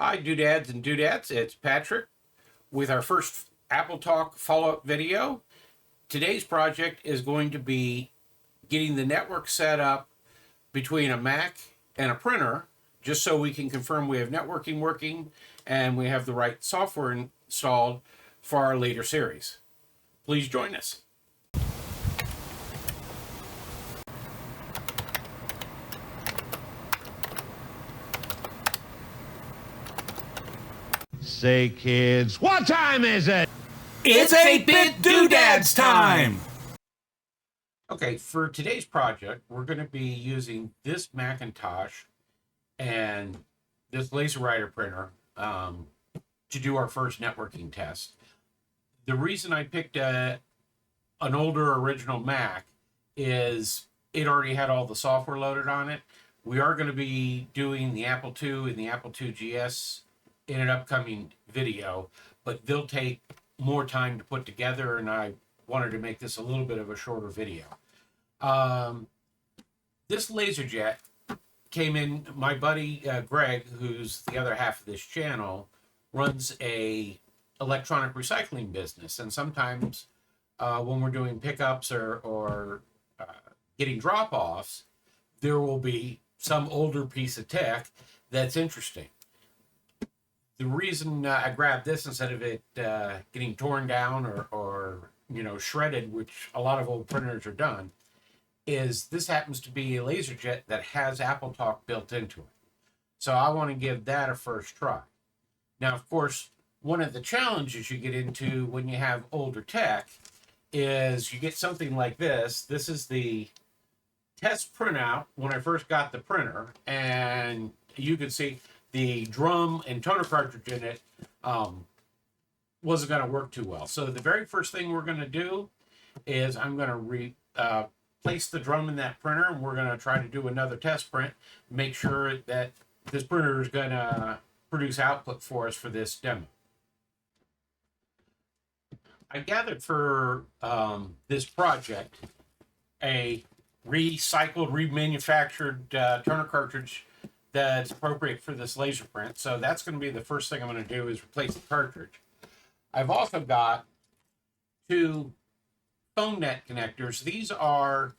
Hi, doodads and dudettes. It's Patrick with our first Apple Talk follow-up video. Today's project is going to be getting the network set up between a Mac and a printer, just so we can confirm we have networking working and we have the right software installed for our later series. Please join us. Say, kids, what time is it? It's 8-bit doodads time! Okay, for today's project, we're going to be using this Macintosh and this Imagewriter printer to do our first networking test. The reason I picked an older original Mac is it already had all the software loaded on it. We are going to be doing the Apple II and the Apple II GS in an upcoming video, but they'll take more time to put together, and I wanted to make this a little bit of a shorter video. This LaserJet came in. My buddy Greg, who's the other half of this channel, runs a electronic recycling business, and sometimes when we're doing pickups or getting drop-offs, there will be some older piece of tech that's interesting. The reason I grabbed this instead of it getting torn down or shredded, which a lot of old printers are done, is this happens to be a LaserJet that has AppleTalk built into it. So I want to give that a first try. Now, of course, one of the challenges you get into when you have older tech is you get something like this. This is the test printout when I first got the printer, and you can see the drum and toner cartridge in it wasn't going to work too well. So the very first thing we're going to do is I'm going to place the drum in that printer, and we're going to try to do another test print, make sure that this printer is going to produce output for us for this demo. I gathered for this project a recycled, remanufactured toner cartridge that's appropriate for this laser print. So that's going to be the first thing I'm going to do, is replace the cartridge. I've also got two phone net connectors. These are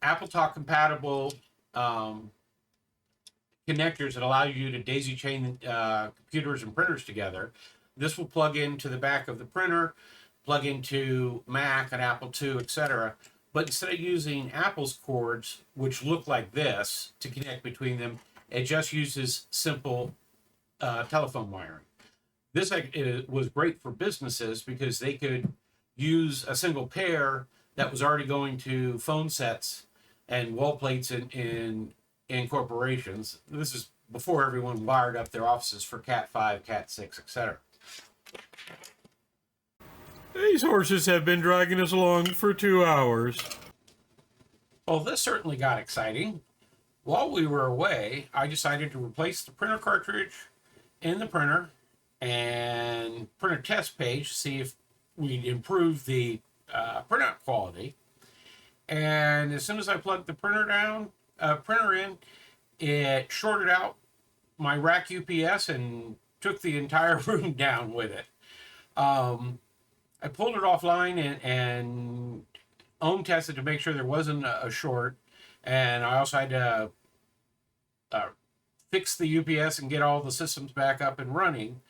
AppleTalk compatible connectors that allow you to daisy chain computers and printers together. This will plug into the back of the printer, plug into Mac and Apple II, etc. But instead of using Apple's cords, which look like this, to connect between them, it just uses simple telephone wiring. This was great for businesses because they could use a single pair that was already going to phone sets and wall plates in corporations. This is before everyone wired up their offices for Cat 5, Cat 6, etc. These horses have been dragging us along for 2 hours. Well, this certainly got exciting. While we were away, I decided to replace the printer cartridge in the printer and print a test page to see if we'd improve the printout quality. And as soon as I plugged the printer in, it shorted out my rack UPS and took the entire room down with it. I pulled it offline and ohm tested to make sure there wasn't a short. And I also had to fix the UPS and get all the systems back up and running.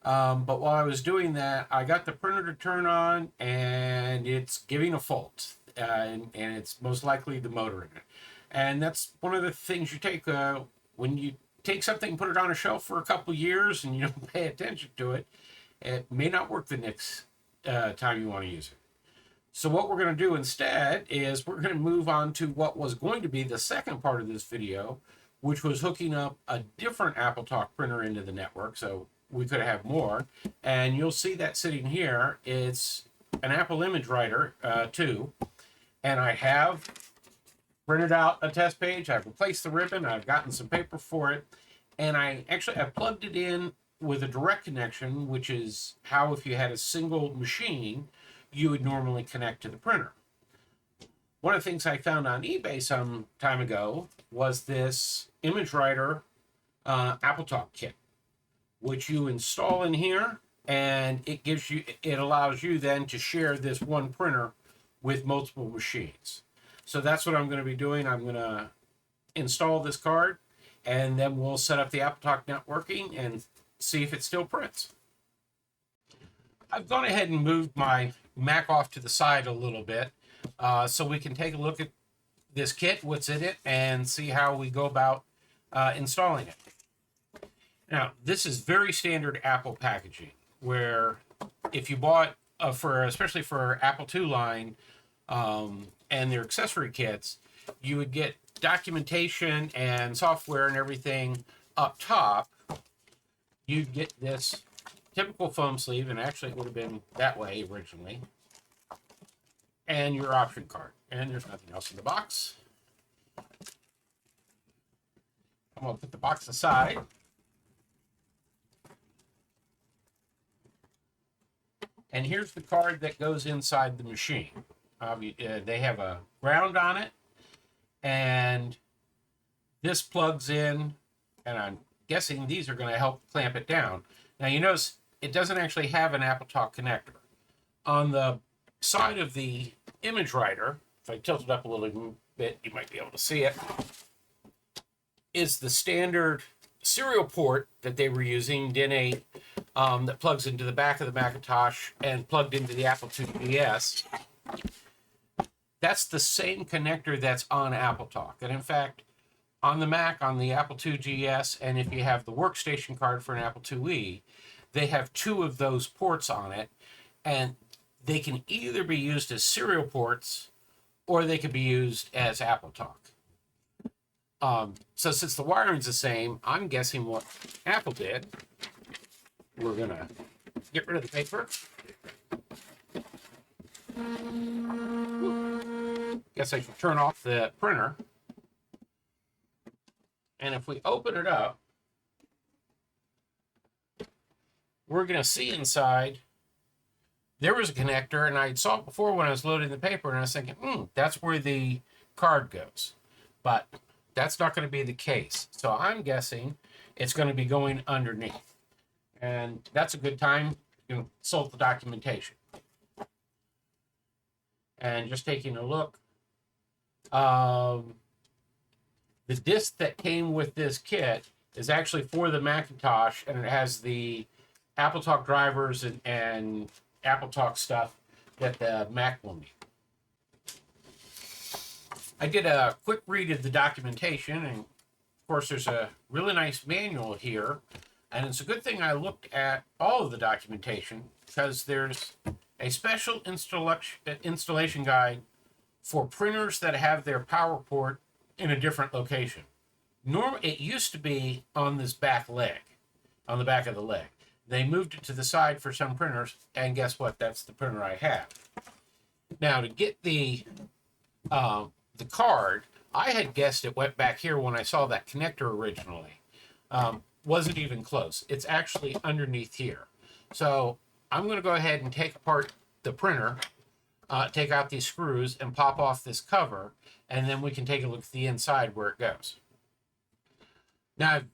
But while I was doing that, I got the printer to turn on, and it's giving a fault. And it's most likely the motor in it. And that's one of the things you take when you take something and put it on a shelf for a couple years and you don't pay attention to it. It may not work the next time you want to use it. So what we're going to do instead is we're going to move on to what was going to be the second part of this video, which was hooking up a different AppleTalk printer into the network, so we could have more. And you'll see that sitting here. It's an Apple Imagewriter 2, and I have printed out a test page. I've replaced the ribbon. I've gotten some paper for it, and I plugged it in with a direct connection, which is how, if you had a single machine, you would normally connect to the printer. One of the things I found on eBay some time ago was this Imagewriter AppleTalk kit. which you install in here, and it allows you then to share this one printer with multiple machines. So that's what I'm going to be doing. I'm going to install this card, and then we'll set up the AppleTalk networking and see if it still prints. I've gone ahead and moved my Mac off to the side a little bit so we can take a look at this kit, what's in it, and see how we go about installing it. Now, this is very standard Apple packaging, where if you bought especially for Apple II line and their accessory kits, you would get documentation and software and everything up top. You'd get this typical foam sleeve, and actually it would have been that way originally, and your option card. And there's nothing else in the box. I'm going to put the box aside. And here's the card that goes inside the machine. They have a ground on it, and this plugs in, and I'm guessing these are going to help clamp it down. Now you notice it doesn't actually have an AppleTalk connector. On the side of the Imagewriter, if I tilt it up a little bit, you might be able to see it, is the standard serial port that they were using, DIN 8, that plugs into the back of the Macintosh and plugged into the Apple II GS. That's the same connector that's on AppleTalk. And in fact, on the Mac, on the Apple II GS, and if you have the workstation card for an Apple IIe, they have two of those ports on it, and they can either be used as serial ports or they could be used as AppleTalk. So since the wiring's the same, I'm guessing what Apple did, we're gonna get rid of the paper. Guess I should turn off the printer. And if we open it up, we're gonna see inside there was a connector, and I saw it before when I was loading the paper, and I was thinking, that's where the card goes. But that's not going to be the case. So I'm guessing it's going to be going underneath. And that's a good time to consult the documentation. And just taking a look, the disc that came with this kit is actually for the Macintosh, and it has the AppleTalk drivers and AppleTalk stuff that the Mac will need. I did a quick read of the documentation, and of course there's a really nice manual here, and it's a good thing I looked at all of the documentation because there's a special installation guide for printers that have their power port in a different location. Normally, it used to be on this back leg, on the back of the leg. They moved it to the side for some printers, and guess what? That's the printer I have. Now, to get the card, I had guessed it went back here when I saw that connector originally. Wasn't even close. It's actually underneath here. So I'm going to go ahead and take apart the printer, take out these screws, and pop off this cover, and then we can take a look at the inside where it goes. Now, I've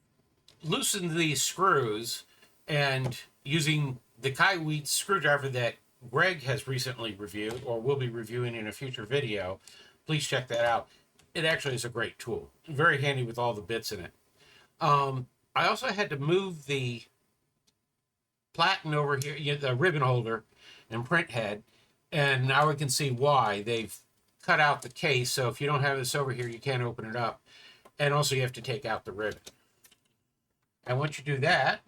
loosened these screws, and using the Kaiwheat screwdriver that Greg has recently reviewed, or will be reviewing in a future video, please check that out. It actually is a great tool. Very handy with all the bits in it. I also had to move the platen over here, the ribbon holder and print head, and now we can see why. They've cut out the case, so if you don't have this over here, you can't open it up. And also you have to take out the ribbon. And once you do that,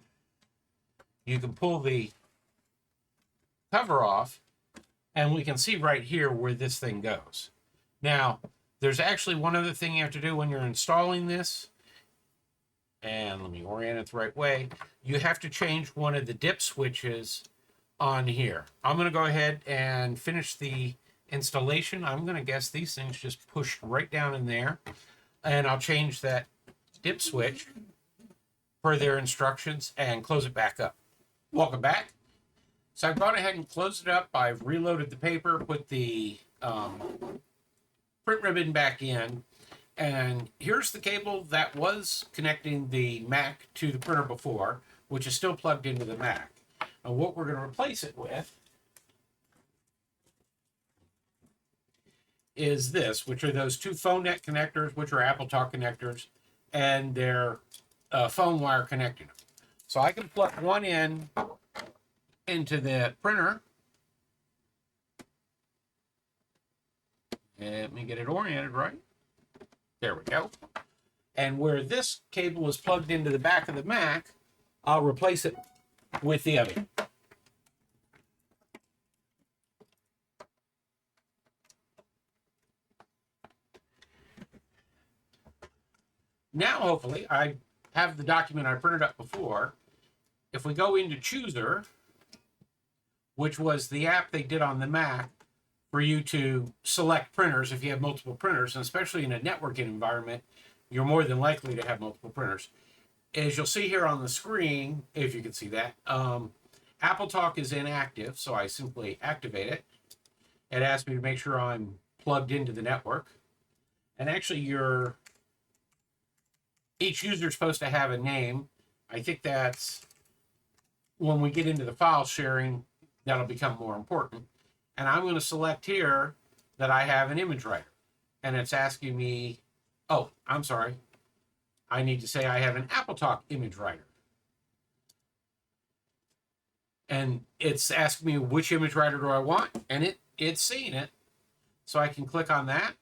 you can pull the cover off, and we can see right here where this thing goes. Now, there's actually one other thing you have to do when you're installing this, and let me orient it the right way. You have to change one of the dip switches on here. I'm going to go ahead and finish the installation. I'm going to guess these things just push right down in there, and I'll change that dip switch per their instructions and close it back up. Welcome back. So I've gone ahead and closed it up. I've reloaded the paper, put the print ribbon back in, and here's the cable that was connecting the Mac to the printer before. which is still plugged into the Mac. And what we're going to replace it with is this, which are those two phone net connectors, which are AppleTalk connectors, and their phone wire connecting them. So I can plug one in into the printer. Let me get it oriented right. There we go. And where this cable is plugged into the back of the Mac, I'll replace it with the other. Now, hopefully, I have the document I printed up before. If we go into Chooser, which was the app they did on the Mac for you to select printers if you have multiple printers, and especially in a networking environment, you're more than likely to have multiple printers. As you'll see here on the screen, if you can see that, AppleTalk is inactive, so I simply activate it. It asks me to make sure I'm plugged into the network. And actually, each user is supposed to have a name. I think that's when we get into the file sharing, that'll become more important. And I'm going to select here that I have an Imagewriter. And it's asking me, oh, I'm sorry. I need to say I have an AppleTalk Imagewriter. And it's asking me which Imagewriter do I want, and it's seeing it. So I can click on that.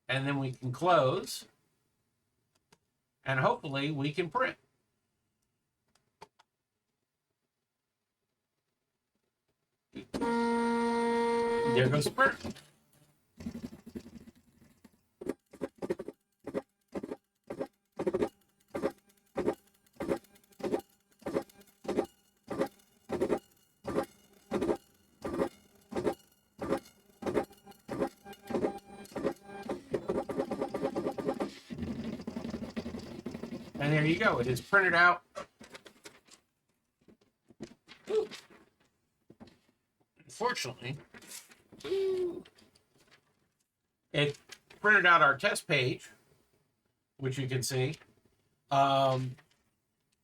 And then we can close. And hopefully we can print. There goes the print. And there you go. It is printed out. Ooh. Unfortunately, it printed out our test page, which you can see. Our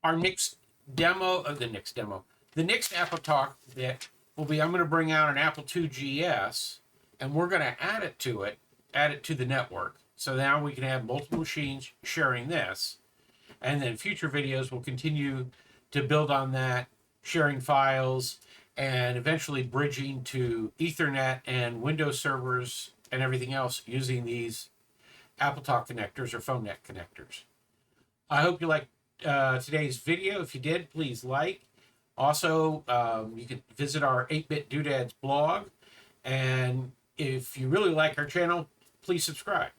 next demo of the next AppleTalk that will be, I'm going to bring out an Apple II GS, and we're going to add it to the network. So now we can have multiple machines sharing this. And then future videos will continue to build on that, sharing files, and eventually bridging to Ethernet and Windows servers and everything else using these AppleTalk connectors or phone net connectors. I hope you liked today's video. If you did, please like. Also, you can visit our 8-Bit Doodads blog. And if you really like our channel, please subscribe.